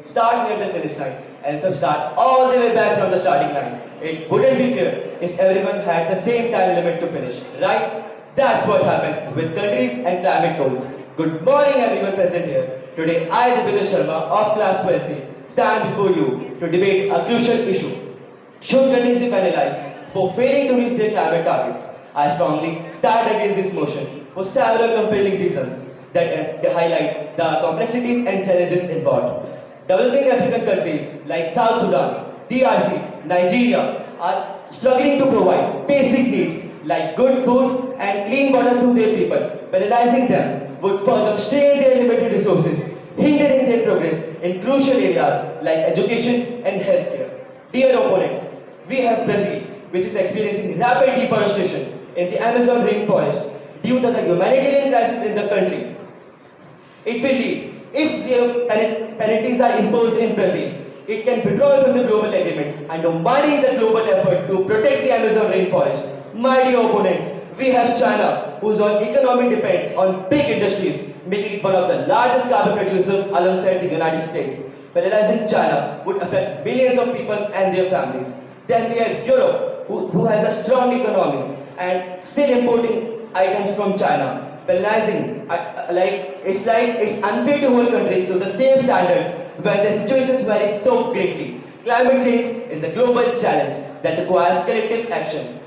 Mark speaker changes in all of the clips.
Speaker 1: Start near the finish line and some start all the way back from the starting line. It wouldn't be fair if everyone had the same time limit to finish, right? That's what happens with countries and climate goals. Good morning everyone present here. Today I, Judicial Sharma of class 12C, stand before you to debate a crucial issue. Should countries be penalized for failing to reach their climate targets? I strongly stand against this motion for several compelling reasons that highlight the complexities and challenges involved. Developing African countries like South Sudan, DRC, Nigeria are struggling to provide basic needs like good food and clean water to their people. Penalizing them would further strain their limited resources, hindering their progress in crucial areas like education and healthcare. Dear opponents, we have Brazil, which is experiencing rapid deforestation in the Amazon rainforest due to the humanitarian crisis in the country. It will lead, if the penalties are imposed in Brazil, it can withdraw from the global agreements, undermining the global effort to protect the Amazon rainforest. My dear opponents, we have China, whose whole economy depends on big industries, making it one of the largest carbon producers alongside the United States. Penalizing China would affect billions of people and their families. Then we have Europe, who has a strong economy and still importing items from China. Penalizing, it's unfair to hold countries to the same standards when their situations vary so greatly. Climate change is a global challenge that requires collective action.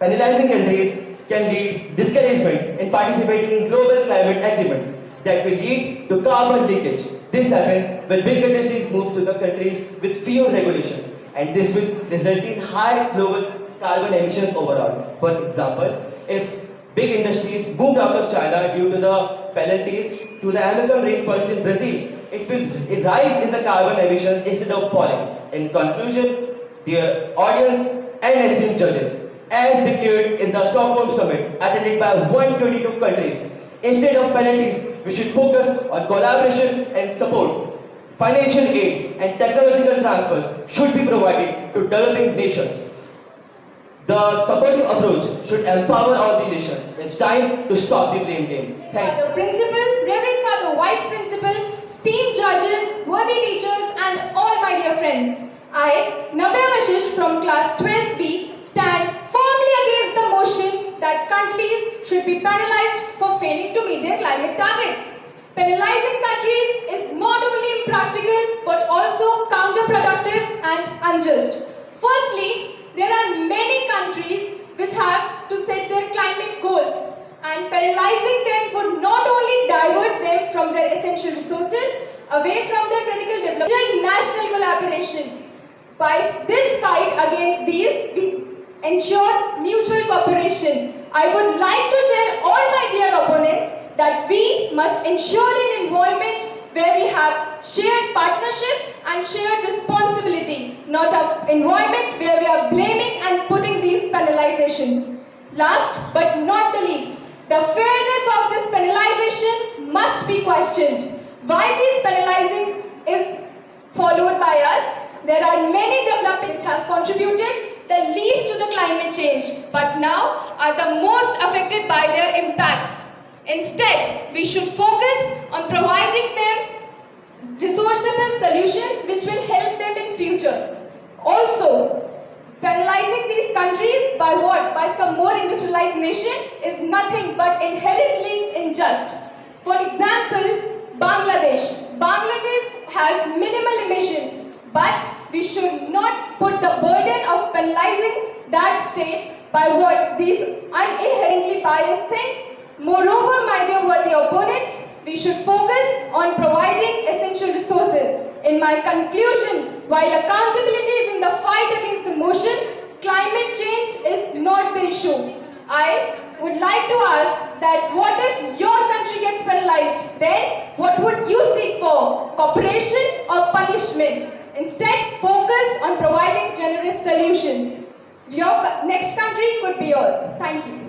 Speaker 1: Penalizing countries can lead discouragement in participating in global climate agreements that will lead to carbon leakage. This happens when big industries move to the countries with fewer regulations, and this will result in high global carbon emissions overall. For example, if big industries moved out of China due to the penalties to the Amazon rainforest in Brazil, it will rise in the carbon emissions instead of falling. In conclusion, dear audience and esteemed judges, as declared in the Stockholm Summit attended by 122 countries, instead of penalties, we should focus on collaboration and support. Financial aid and technological transfers should be provided to developing nations. The supportive approach should empower all the nations. It's time to stop the blame game. Thank you.
Speaker 2: Father Principal, Reverend Father Vice Principal, esteemed judges, worthy teachers, and all my dear friends. I, Navya Vashish from class 12B, stand firmly against the motion that countries should be penalized for failing to meet their climate targets. Penalizing countries is not only impractical but also counterproductive and unjust. Firstly, there are many countries which have to set their climate goals, and penalizing them would not only divert them from their essential resources away from their critical development, national collaboration. By this fight against these, we ensure mutual cooperation. I would like to tell all my dear opponents that we must ensure an environment where we have shared partnership and shared responsibility, not an environment where we are blaming and putting these penalizations. Last but not the least, the fairness of this penalization must be questioned. Why these penalizings is followed by us? There are many developments which have contributed the least to the climate change, but now are the most affected by their impacts. Instead, we should focus on providing them resourceable solutions which will help them in future. Also, penalizing these countries by what? By some more industrialized nation is nothing but inherently unjust. For example, Bangladesh. Bangladesh has minimal emissions, but we should not put the burden of penalizing that state by what? These inherently biased things. Moreover, my dear worthy opponents, we should focus on providing essential resources. In my conclusion, while accountability is in the fight against the motion, climate change is not the issue. I would like to ask that what if your country gets penalized? Then what would you seek for? Cooperation or punishment? Instead, focus on providing generous solutions. Your next country could be yours. Thank you.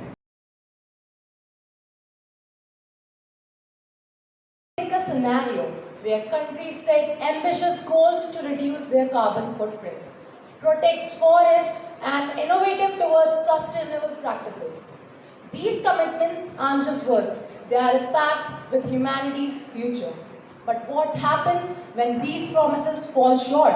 Speaker 3: Think a scenario where countries set ambitious goals to reduce their carbon footprints, protects forests, and innovative towards sustainable practices. These commitments aren't just words, They are a pact with humanity's future. But what happens when these promises fall short?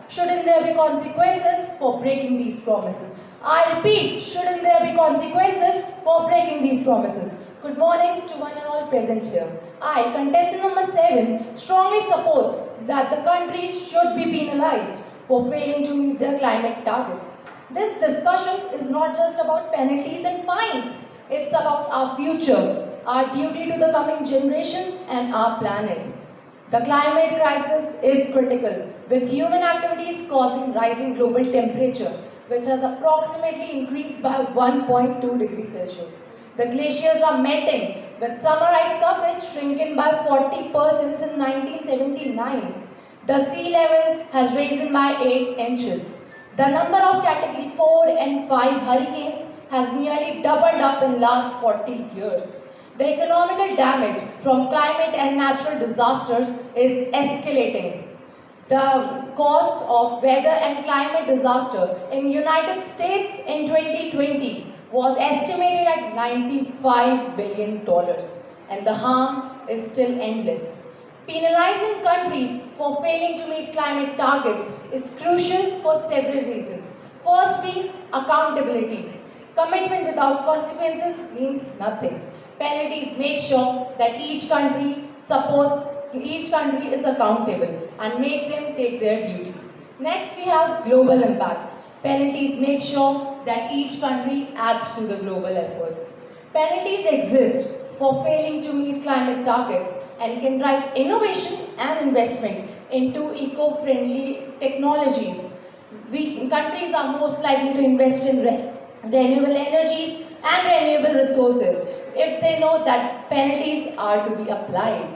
Speaker 3: Shouldn't there be consequences for breaking these promises? I repeat, shouldn't there be consequences for breaking these promises? Good morning to one and all present here. I, contestant number 7, strongly supports that the country should be penalized for failing to meet their climate targets. This discussion is not just about penalties and fines. It's about our future, our duty to the coming generations and our planet. The climate crisis is critical, with human activities causing rising global temperature, which has approximately increased by 1.2 degrees Celsius. The glaciers are melting, with summer ice coverage shrinking by 40% since 1979. The sea level has risen by 8 inches. The number of category 4 and 5 hurricanes has nearly doubled up in last 40 years. The economical damage from climate and natural disasters is escalating. The cost of weather and climate disaster in United States in 2020 was estimated at $95 billion, and the harm is still endless. Penalizing countries for failing to meet climate targets is crucial for several reasons. First being accountability. Commitment without consequences means nothing. Penalties make sure that each country is accountable and make them take their duties. Next, we have global impacts. Penalties make sure that each country adds to the global efforts. Penalties exist for failing to meet climate targets and can drive innovation and investment into eco-friendly technologies. Countries are most likely to invest in renewable energies and renewable resources if they know that penalties are to be applied.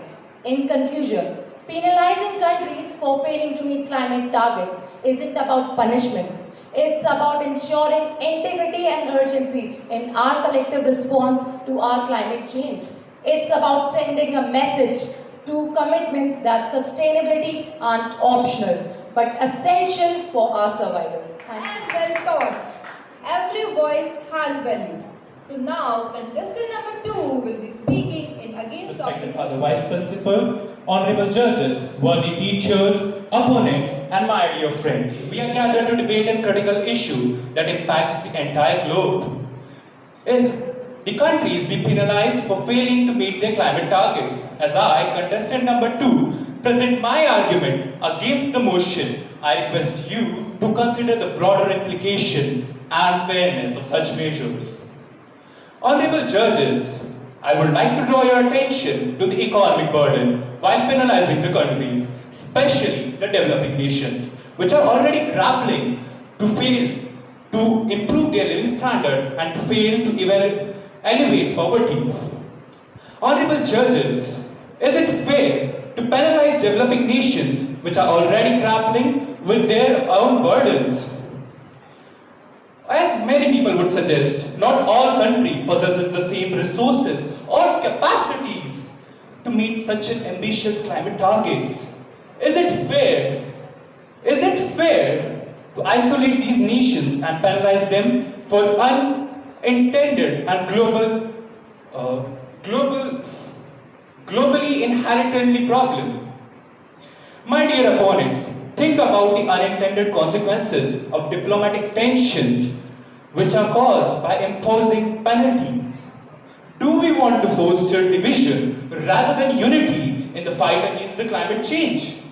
Speaker 3: In conclusion, penalizing countries for failing to meet climate targets isn't about punishment. It's about ensuring integrity and urgency in our collective response to our climate change. It's about sending a message to commitments that sustainability aren't optional, but essential for our survival. Thank you.
Speaker 4: As well thought. Every voice has value. So now, contestant number 2 will be speaking in against of
Speaker 5: Respected Father Vice Principal, honorable judges, worthy teachers, opponents, and my dear friends, we are gathered to debate a critical issue that impacts the entire globe. If the countries be penalized for failing to meet their climate targets, as I, contestant number 2, present my argument against the motion, I request you to consider the broader implication and fairness of such measures. Honorable judges, I would like to draw your attention to the economic burden while penalizing the countries, especially the developing nations, which are already grappling to fail to improve their living standard and to fail to elevate poverty. Honorable judges, is it fair to penalize developing nations which are already grappling with their own burdens? As many people would suggest, not all country possesses the same resources or capacities to meet such an ambitious climate targets. Is it fair? Is it fair to isolate these nations and penalize them for unintended and globally inherently problem? My dear opponents, think about the unintended consequences of diplomatic tensions which are caused by imposing penalties. Do we want to foster division rather than unity in the fight against the climate change?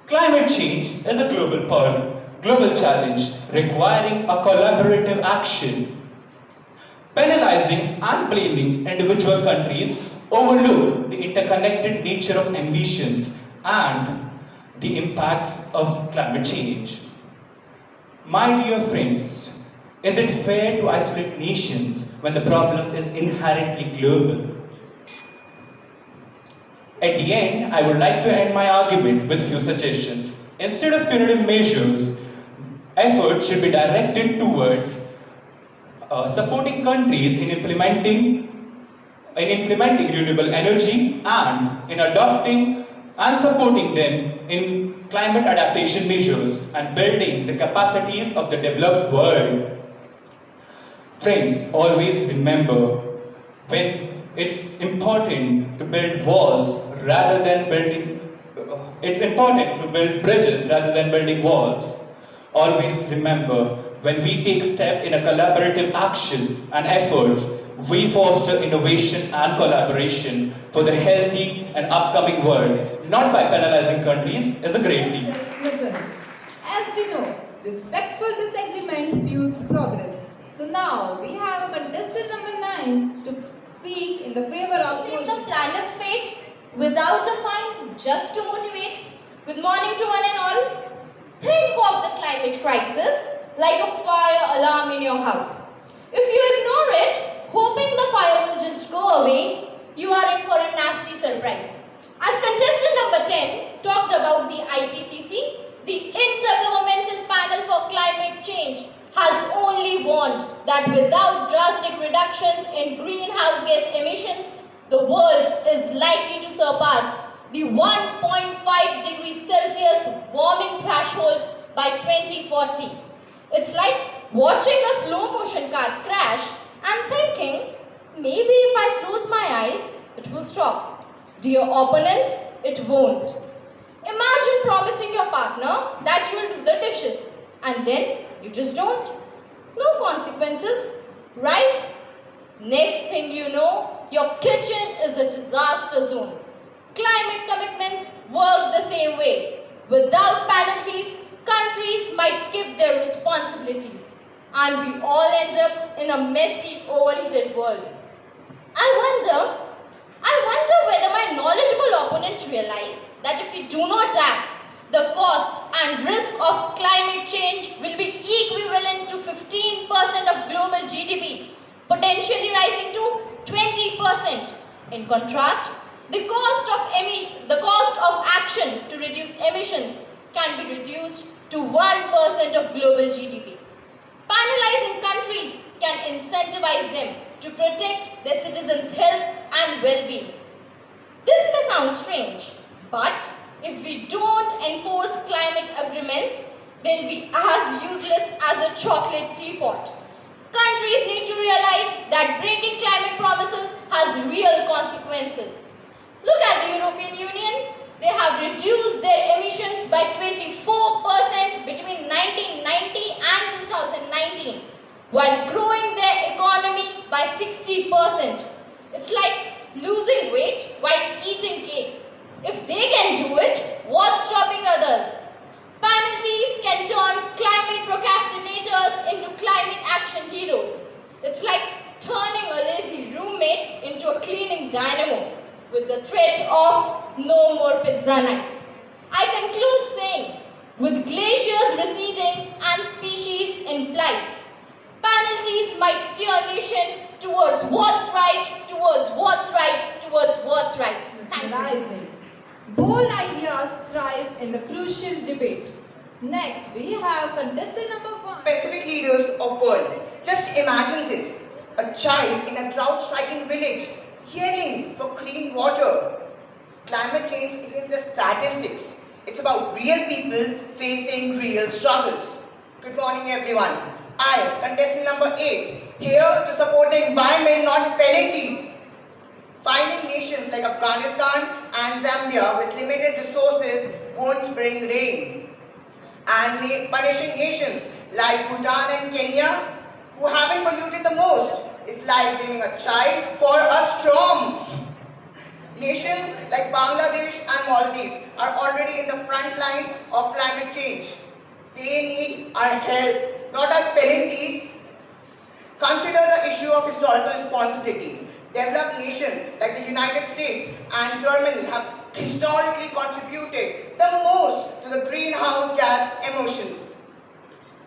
Speaker 5: Climate change is a global challenge requiring a collaborative action. Penalizing and blaming individual countries overlook the interconnected nature of ambitions and the impacts of climate change. My dear friends, is it fair to isolate nations when the problem is inherently global? At the end, I would like to end my argument with few suggestions. Instead of punitive measures, efforts should be directed towards supporting countries in implementing renewable energy and in adopting and supporting them in climate adaptation measures and building the capacities of the developed world. Friends, always remember, when it's important to build walls rather than building. It's important to build bridges rather than building walls. Always remember, when we take step in a collaborative action and efforts, we foster innovation and collaboration for the healthy and upcoming world, not by penalizing countries, is a great deal.
Speaker 4: Smitten. As we know, respectful disagreement fuels progress. So now we have contestant number 9 to speak in the favor of
Speaker 6: Save the
Speaker 4: motion.
Speaker 6: planet's fate without a fine, just to motivate. Good morning to one and all. Think of the climate crisis like a fire alarm in your house. If you ignore it, hoping the fire will just go away, you are in for a nasty surprise. As contestant number 10 talked about the IPCC, the Intergovernmental Panel for Climate Change has only warned that without drastic reductions in greenhouse gas emissions, the world is likely to surpass the 1.5 degrees Celsius warming threshold by 2040. It's like watching a slow motion car crash and thinking, maybe if I close my eyes, it will stop. Dear opponents, it won't. Imagine promising your partner that you will do the dishes and then you just don't. No consequences, right? Next thing you know, your kitchen is a disaster zone. Climate commitments work the same way. Without penalties, countries might skip their responsibilities and we all end up in a messy, overheated world. I wonder whether my knowledgeable opponents realize that if we do not act, the cost and risk of climate change will be equivalent to 15% of global GDP, potentially rising to 20%. In contrast, the cost of action to reduce emissions can be reduced to 1% of global GDP. Penalizing countries can incentivize them to protect their citizens' health and well-being. This may sound strange, but if we don't enforce climate agreements, they'll be as useless as a chocolate teapot. Countries need to realize that breaking climate promises has real consequences. Look at the European Union. They have reduced their emissions by 24% between 1990 and 2019, while growing their economy by 60%. It's like losing weight while eating cake. If they can do it, what's stopping others? Penalties can turn climate procrastinators into climate action heroes. It's like turning a lazy roommate into a cleaning dynamo with the threat of no more pizza nights. I conclude saying, with glaciers receding and species in flight, penalties might steer a nation towards what's right, towards what's right, towards what's right. Thank you.
Speaker 4: Mesmerizing. Bold ideas thrive in the crucial debate. Next, we have contestant number 1.
Speaker 7: Specific leaders of world. Just imagine this. A child in a drought-stricken village yelling for clean water. Climate change isn't just statistics. It's about real people facing real struggles. Good morning, everyone. I, contestant number 8, here to support the environment, not penalties. Finding nations like Afghanistan and Zambia with limited resources won't bring rain. And punishing nations like Bhutan and Kenya, who haven't polluted the most, is like blaming a child for a storm. Nations like Bangladesh and Maldives are already in the front line of climate change. They need our help, not our penalties. Consider the issue of historical responsibility. Developed nations like the United States and Germany have historically contributed the most to the greenhouse gas emissions.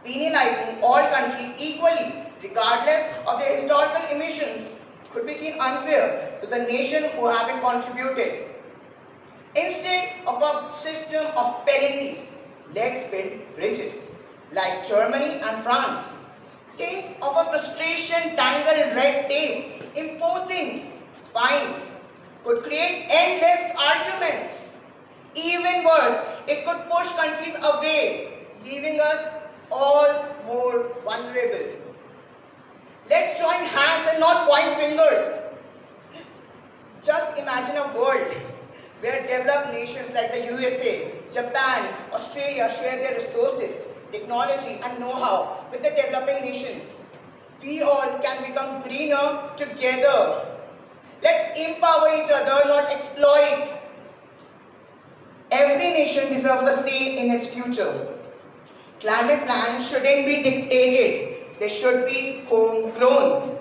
Speaker 7: Penalizing all countries equally, regardless of their historical emissions, could be seen unfair to the nation who haven't contributed. Instead of a system of penalties, let's build bridges, like Germany and France. Think of a frustration-tangled red tape. Enforcing fines could create endless arguments. Even worse, it could push countries away, leaving us all more vulnerable. Let's join hands and not point fingers. Just imagine a world where developed nations like the USA, Japan, Australia share their resources, technology and know-how with the developing nations. We all can become greener together. Let's empower each other, not exploit. Every nation deserves a say in its future. Climate plans shouldn't be dictated, they should be homegrown.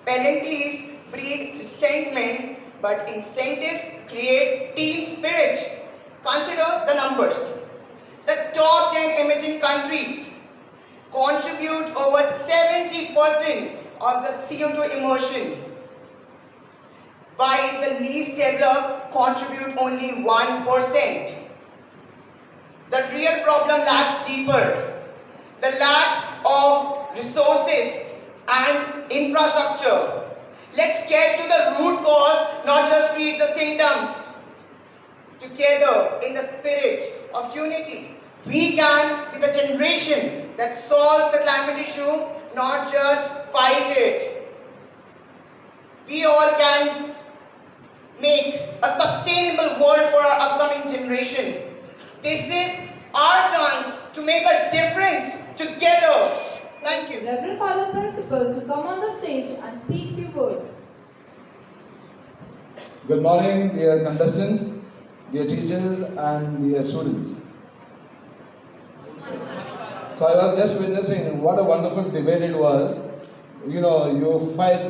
Speaker 7: Penalties breed resentment, but incentives create team spirit. Consider the numbers. The top 10 emitting countries contribute over 70% of the CO2 emission, while the least developed contribute only 1%. The real problem lies deeper. The lack of resources and infrastructure. Let's get to the root cause, not just treat the symptoms. Together, in the spirit of unity, we can be the generation that solves the climate issue, not just fight it. We all can make a sustainable world for our upcoming generation. This is our chance to make a difference together. Thank you.
Speaker 4: Reverend Father Principal to come on the stage and speak few words.
Speaker 8: Good morning, dear contestants, dear teachers, and dear students. So I was just witnessing what a wonderful debate it was. You know, you fight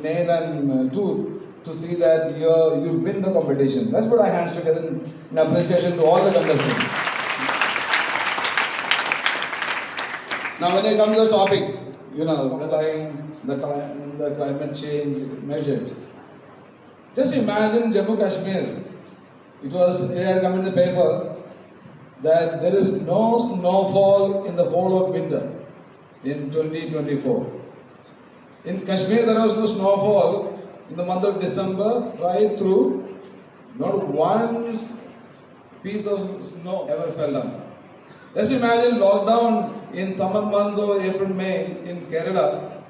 Speaker 8: nail and tooth to see that you win the competition. Let's put our hands together in appreciation to all the contestants. Now, when I come to the topic, the climate change measures. Just imagine Jammu Kashmir. It had come in the paper that there is no snowfall in the whole of winter in 2024. In Kashmir, there was no snowfall in the month of December right through. Not one piece of snow ever fell down. Just imagine lockdown in summer months of April, May in Kerala.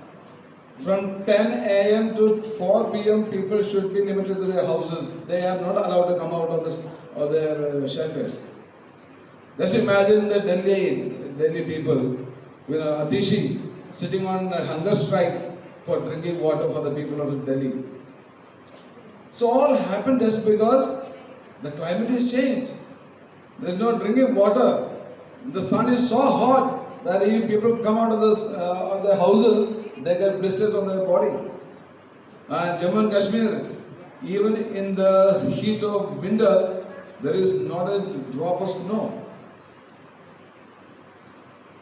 Speaker 8: From 10 a.m. to 4 p.m. people should be limited to their houses. They are not allowed to come out of their shelters. Just imagine the Delhi people, Atishi sitting on a hunger strike for drinking water for the people of Delhi. So all happened just because the climate is changed. There is no drinking water. The sun is so hot that if people come out of their houses, they get blisters on their body. And Jammu and Kashmir, even in the heat of winter, there is not a drop of snow.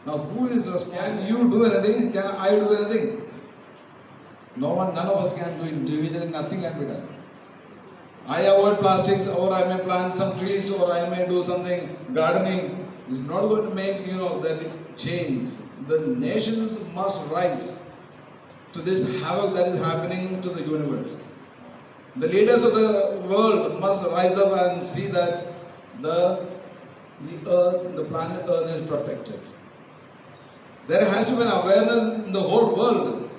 Speaker 8: Now, who is responsible? Can you do anything? Can I do anything? No one, none of us can do individually. Nothing can be done. I avoid plastics, or I may plant some trees, or I may do something gardening. It's not going to make the change. The nations must rise to this havoc that is happening to the universe. The leaders of the world must rise up and see that the earth, the planet Earth is protected. There has to be an awareness in the whole world,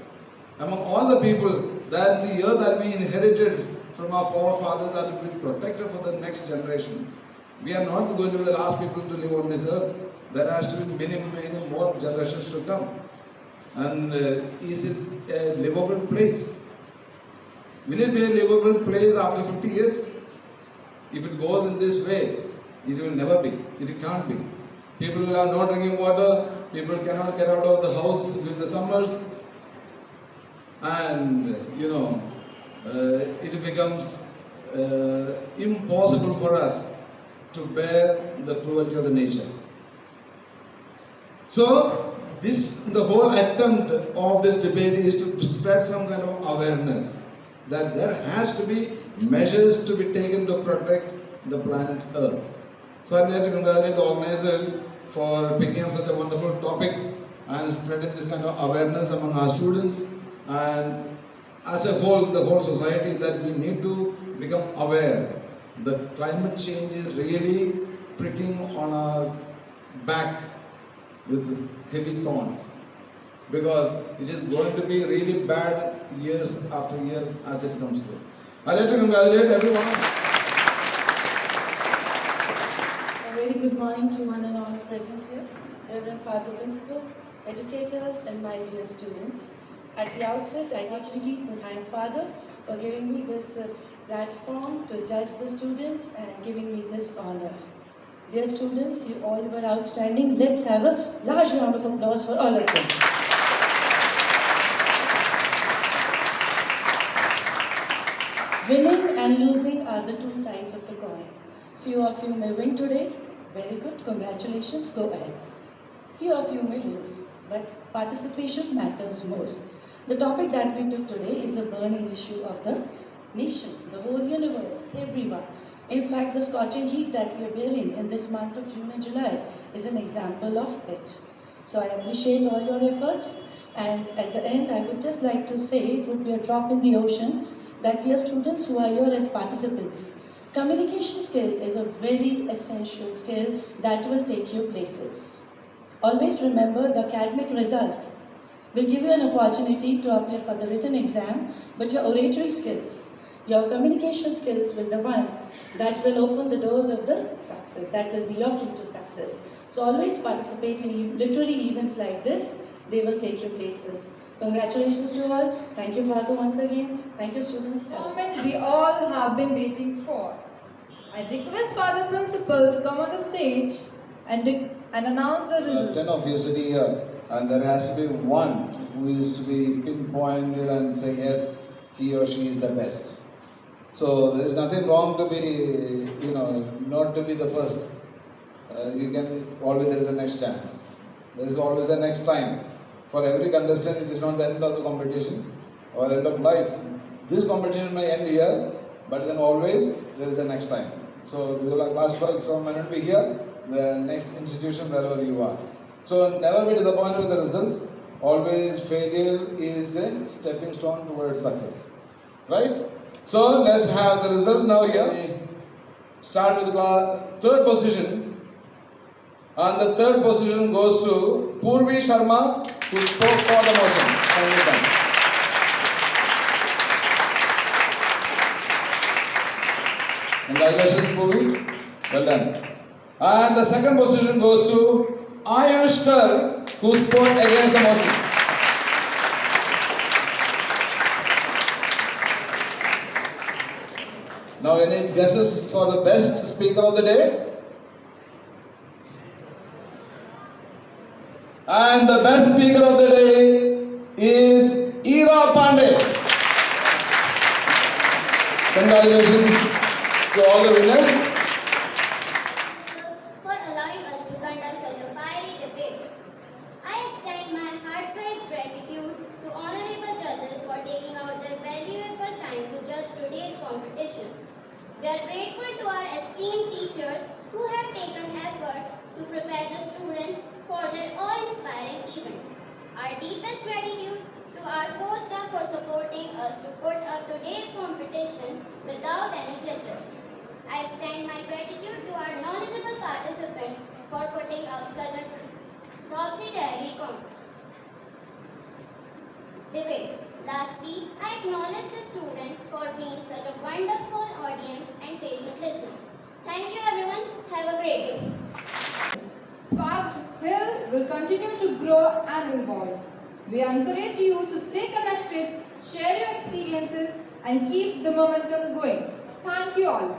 Speaker 8: among all the people, that the earth that we inherited from our forefathers are to be protected for the next generations. We are not going to be the last people to live on this earth. There has to be many more generations to come. And is it a livable place? Will it be a livable place after 50 years? If it goes in this way, it will never be. It can't be. People are not drinking water. People cannot get out of the house during the summers. And, it becomes impossible for us to bear the cruelty of the nature. So, the whole attempt of this debate is to spread some kind of awareness that there has to be measures to be taken to protect the planet Earth. So I'd like to congratulate the organizers for picking up such a wonderful topic and spreading this kind of awareness among our students, and as a whole, the whole society, that we need to become aware that climate change is really pricking on our back with heavy thorns, because it is going to be really bad years after years as it comes through. I'd like to congratulate everyone.
Speaker 9: A very good morning to one and all present here, Reverend Father Principal, educators and my dear students. At the outset, I dedicate the time Father for giving me this platform to judge the students and giving me this honor. Dear students, you all were outstanding. Let's have a large round of applause for all of them. Winning and losing are the two sides of the coin. Few of you may win today. Very good, congratulations, go ahead. Few of you may lose, but participation matters most. The topic that we took today is a burning issue of the nation, the whole universe, everyone. In fact, the scorching heat that we are bearing in this month of June and July is an example of it. So I appreciate all your efforts, and at the end I would just like to say it would be a drop in the ocean that dear students who are here as participants, communication skill is a very essential skill that will take you places. Always remember the academic result will give you an opportunity to appear for the written exam, but your oratory skills, your communication skills will be the one that will open the doors of the success, that will be your key to success. So always participate in literary events like this, they will take you places. Congratulations to all. Thank you, Father, once again. Thank you, students.
Speaker 4: The moment we all have been waiting for. I request Father Principal to come on the stage and announce the results.
Speaker 8: 10 of you sitting here, and there has to be one who is to be pinpointed and say yes, he or she is the best. So there is nothing wrong to be, not to be the first. You can always, there is a next chance. There is always a next time. For every contestant, it is not the end of the competition or end of life. This competition may end here, but then always there is a next time. So you will last for some minute be here, the next institution wherever you are. So never be disappointed with the results. Always failure is a stepping stone towards success. Right? So let's have the results now here. Start with the third position. And the third position goes to Purvi Sharma, who spoke for the motion. Thank you, ma'am. Congratulations, Purvi. Well done. And the second position goes to Ayush Kar, who spoke against the motion. Now, any guesses for the best speaker of the day? And the best speaker of the day is Ira Pandey. Congratulations to all the winners.
Speaker 10: For allowing us to conduct such a fiery debate. I extend my heartfelt gratitude to honorable judges for taking out their valuable time to judge today's competition. We are grateful to our esteemed teachers who have taken efforts to prepare the students for their awe-inspiring event. Our deepest gratitude to our four staff for supporting us to put up today's competition without any glitches. I extend my gratitude to our knowledgeable participants for putting up such a topsy-turvy debate. Lastly, I acknowledge the students for being such a wonderful audience and patient listeners. Thank you everyone. Have a great day.
Speaker 4: Sparked Hill will continue to grow and evolve. We encourage you to stay connected, share your experiences, and keep the momentum going. Thank you all.